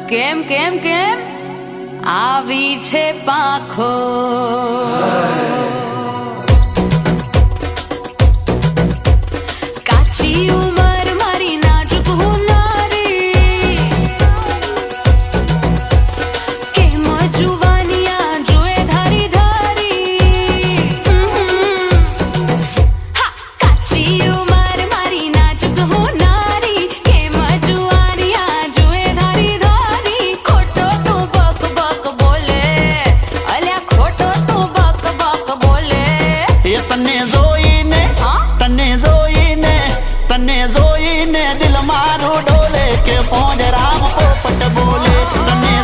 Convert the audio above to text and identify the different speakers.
Speaker 1: કેમ કેમ કેમ આવી છે પાંખો કાચી ઉમર મારી નાજુક હુનારી કેમ જુવાનિયા જોએ ધારી ધારી કાચી ઉમર મારી નાજુક હુનારી કેમ જુવાનિયા જોએ ધારી ધારી ખોટો તું બક બક બોલે અલ્યા ખોટો તું બક બક બોલે
Speaker 2: એ તને જોઈને દિલ મારું ડોલે કે પોંજ રામ પોપટ બોલે તને